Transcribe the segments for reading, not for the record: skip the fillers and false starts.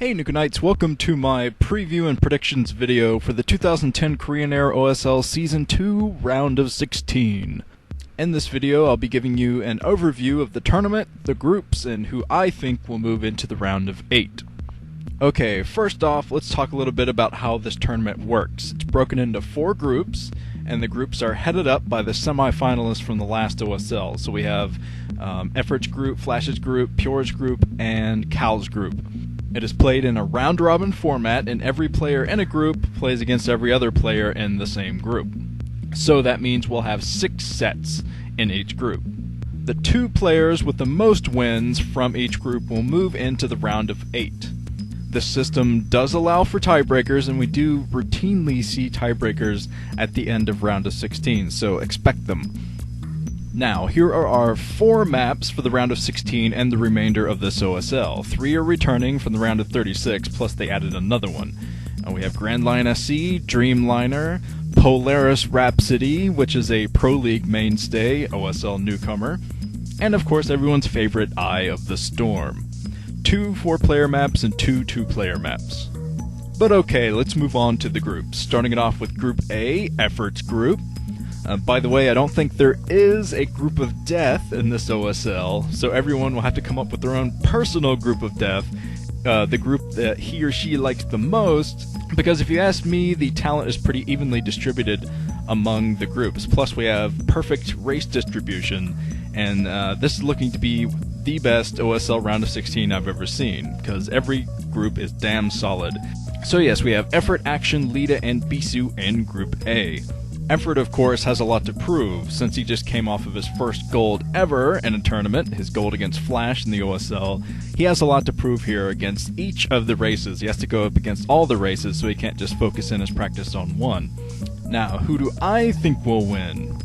Hey Nukenites, welcome to my preview and predictions video for the 2010 Korean Air OSL Season 2 Round of 16. In this video, I'll be giving you an overview of the tournament, the groups, and who I think will move into the round of 8. Okay, first off, let's talk a little bit about how this tournament works. It's broken into 4 groups, and the groups are headed up by the semi-finalists from the last OSL. So we have Effort's group, Flash's group, Pure's group, and Cal's group. It is played in a round-robin format, and every player in a group plays against every other player in the same group. So that means we'll have 6 sets in each group. The 2 players with the most wins from each group will move into the round of 8. This system does allow for tiebreakers, and we do routinely see tiebreakers at the end of round of 16, so expect them. Now, here are our 4 maps for the round of 16 and the remainder of this OSL. 3 are returning from the round of 36, plus they added another one. We have Grand Line SC, Dreamliner, Polaris Rhapsody, which is a Pro League mainstay, OSL newcomer, and of course everyone's favorite Eye of the Storm. 2 4-player maps and 2 2-player maps. But okay, let's move on to the groups. Starting it off with Group A, Effort's group. By the way, I don't think there is a group of death in this OSL, so everyone will have to come up with their own personal group of death, the group that he or she likes the most, because if you ask me, the talent is pretty evenly distributed among the groups. Plus we have perfect race distribution, and this is looking to be the best OSL round of 16 I've ever seen, because every group is damn solid. So yes, we have Effort, Action, Leta, and Bisu in Group A. Effort, of course, has a lot to prove, since he just came off of his first gold ever in a tournament, his gold against Flash in the OSL. He has a lot to prove here against each of the races. He has to go up against all the races, so he can't just focus in his practice on one. Now, who do I think will win?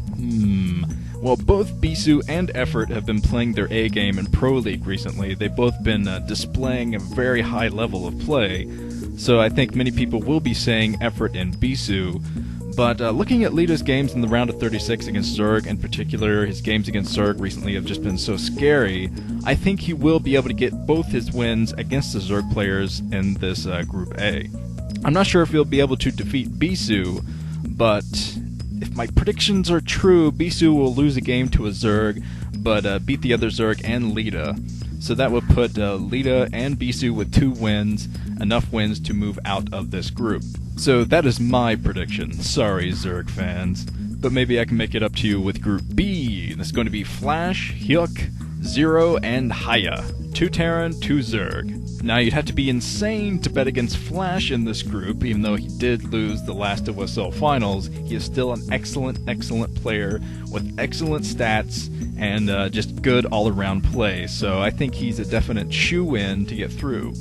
Well, both Bisu and Effort have been playing their A game in Pro League recently. They've both been displaying a very high level of play, so I think many people will be saying Effort and Bisu. But looking at Leta's games in the round of 36 against Zerg, in particular, his games against Zerg recently have just been so scary, I think he will be able to get both his wins against the Zerg players in this Group A. I'm not sure if he'll be able to defeat Bisu, but if my predictions are true, Bisu will lose a game to a Zerg, but beat the other Zerg and Leta. So that would put Leta and Bisu with 2 wins, enough wins to move out of this group. So that is my prediction. Sorry, Zerg fans. But maybe I can make it up to you with Group B. That's going to be Flash, Hyuk, Zero, and Hiya. 2 Terran, 2 Zerg. Now, you'd have to be insane to bet against Flash in this group. Even though he did lose the last OSL finals, he is still an excellent player with excellent stats and just good all-around play. So I think he's a definite shoo-in to get through.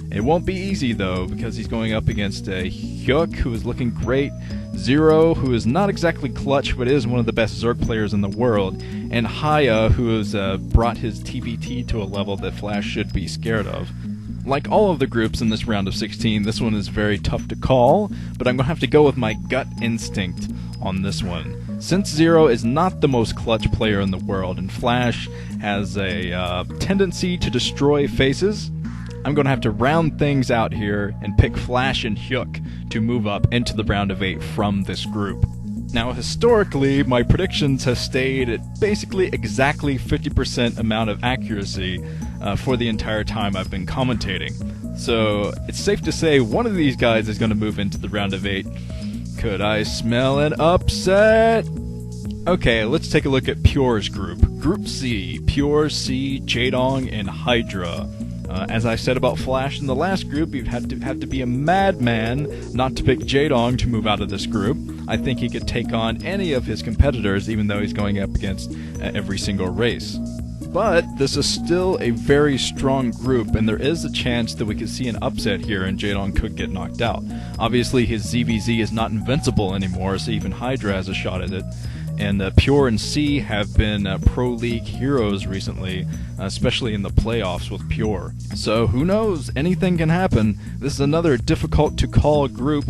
It won't be easy, though, because he's going up against Hyuk, who is looking great, Zero, who is not exactly clutch, but is one of the best Zerg players in the world, and Hiya, who has brought his TVT to a level that Flash should be scared of. Like all of the groups in this round of 16, this one is very tough to call, but I'm going to have to go with my gut instinct on this one. Since Zero is not the most clutch player in the world, and Flash has a tendency to destroy faces, I'm going to have to round things out here and pick Flash and Hyuk to move up into the round of 8 from this group. Now, historically, my predictions have stayed at basically exactly 50% amount of accuracy for the entire time I've been commentating. So, it's safe to say one of these guys is going to move into the round of 8. Could I smell an upset? Okay, let's take a look at Pure's group. Group C, Pure, C, Jaedong, and Hydra. As I said about Flash in the last group, you'd have to be a madman not to pick Jaedong to move out of this group. I think he could take on any of his competitors, even though he's going up against every single race. But this is still a very strong group, and there is a chance that we could see an upset here and Jaedong could get knocked out. Obviously, his ZVZ is not invincible anymore, so even Hydra has a shot at it. And Pure and C have been Pro League heroes recently, especially in the playoffs with Pure. So who knows? Anything can happen. This is another difficult to call group,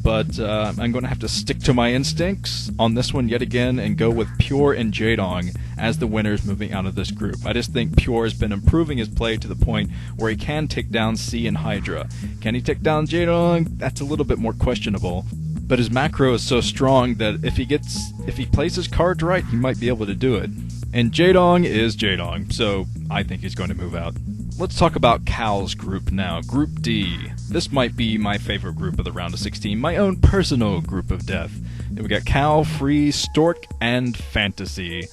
but I'm going to have to stick to my instincts on this one yet again and go with Pure and Jaedong as the winners moving out of this group. I just think Pure has been improving his play to the point where he can take down C and Hydra. Can he take down Jaedong? That's a little bit more questionable. But his macro is so strong that if he plays his cards right, he might be able to do it. And Jaedong is Jaedong, so I think he's going to move out. Let's talk about Cal's group now, Group D. This might be my favorite group of the round of 16, my own personal group of death. And we got Cal, Free, Stork, and Fantasy.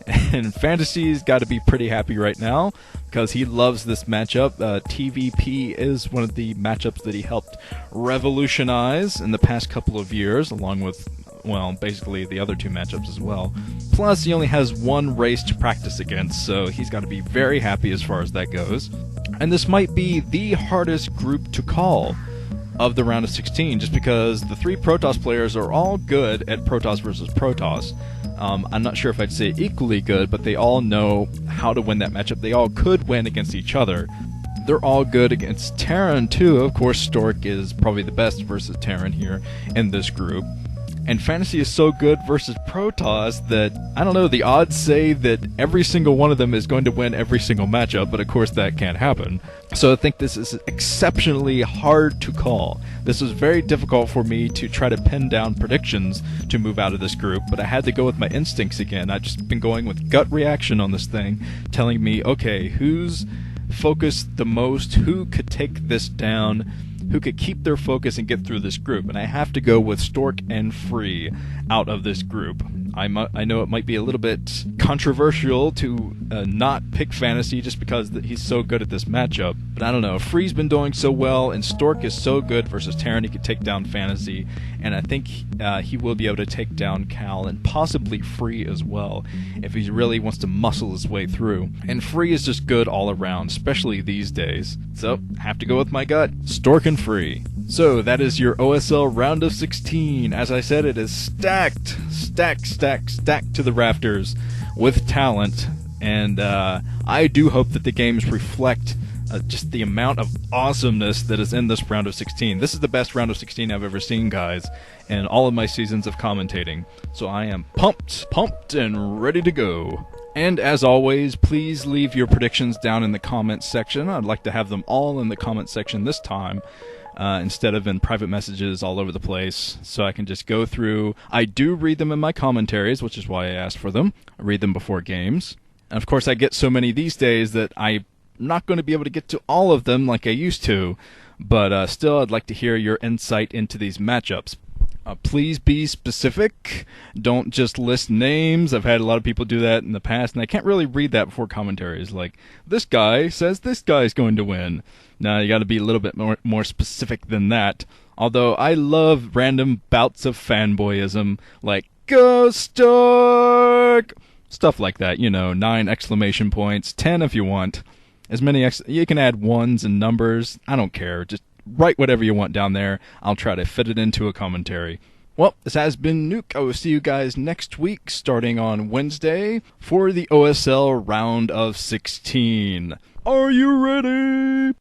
And Fantasy's got to be pretty happy right now because he loves this matchup. TVP is one of the matchups that he helped revolutionize in the past couple of years, along with, well, basically the other two matchups as well. Plus, he only has one race to practice against, so he's got to be very happy as far as that goes. And this might be the hardest group to call of the round of 16, just because the three Protoss players are all good at Protoss versus Protoss. I'm not sure if I'd say equally good, but they all know how to win that matchup. They all could win against each other. They're all good against Terran, too. Of course, Stork is probably the best versus Terran here in this group. And Fantasy is so good versus Protoss that, I don't know, the odds say that every single one of them is going to win every single matchup, but of course that can't happen. So I think this is exceptionally hard to call. This was very difficult for me to try to pin down predictions to move out of this group, but I had to go with my instincts again. I've just been going with gut reaction on this thing, telling me, okay, who's focused the most, who could take this down, who could keep their focus and get through this group, and I have to go with Stork and Free out of this group. I know it might be a little bit controversial to not pick Fantasy just because he's so good at this matchup, but I don't know. Free's been doing so well, and Stork is so good versus Terran, he could take down Fantasy, and I think he will be able to take down Cal and possibly Free as well if he really wants to muscle his way through. And Free is just good all around, especially these days. So, have to go with my gut. Stork and Free. So, that is your OSL round of 16. As I said, it is stacked to the rafters with talent, and I do hope that the games reflect just the amount of awesomeness that is in this round of 16. This is the best round of 16 I've ever seen, guys, in all of my seasons of commentating. So I am pumped, and ready to go. And as always, please leave your predictions down in the comments section. I'd like to have them all in the comments section this time, instead of in private messages all over the place, so I can just go through. I do read them in my commentaries, which is why I asked for them. I read them before games. And of course, I get so many these days that I'm not going to be able to get to all of them like I used to, but still, I'd like to hear your insight into these matchups. Please be specific. Don't just list names. I've had a lot of people do that in the past, and I can't really read that before commentaries. Like, this guy says this guy's going to win. Now, you got to be a little bit more specific than that. Although, I love random bouts of fanboyism, like, Go Stork! Stuff like that, 9 exclamation points, 10 if you want. As many you can add ones and numbers. I don't care. Just write whatever you want down there. I'll try to fit it into a commentary. Well, this has been Nuke. I will see you guys next week, starting on Wednesday, for the OSL round of 16. Are you ready?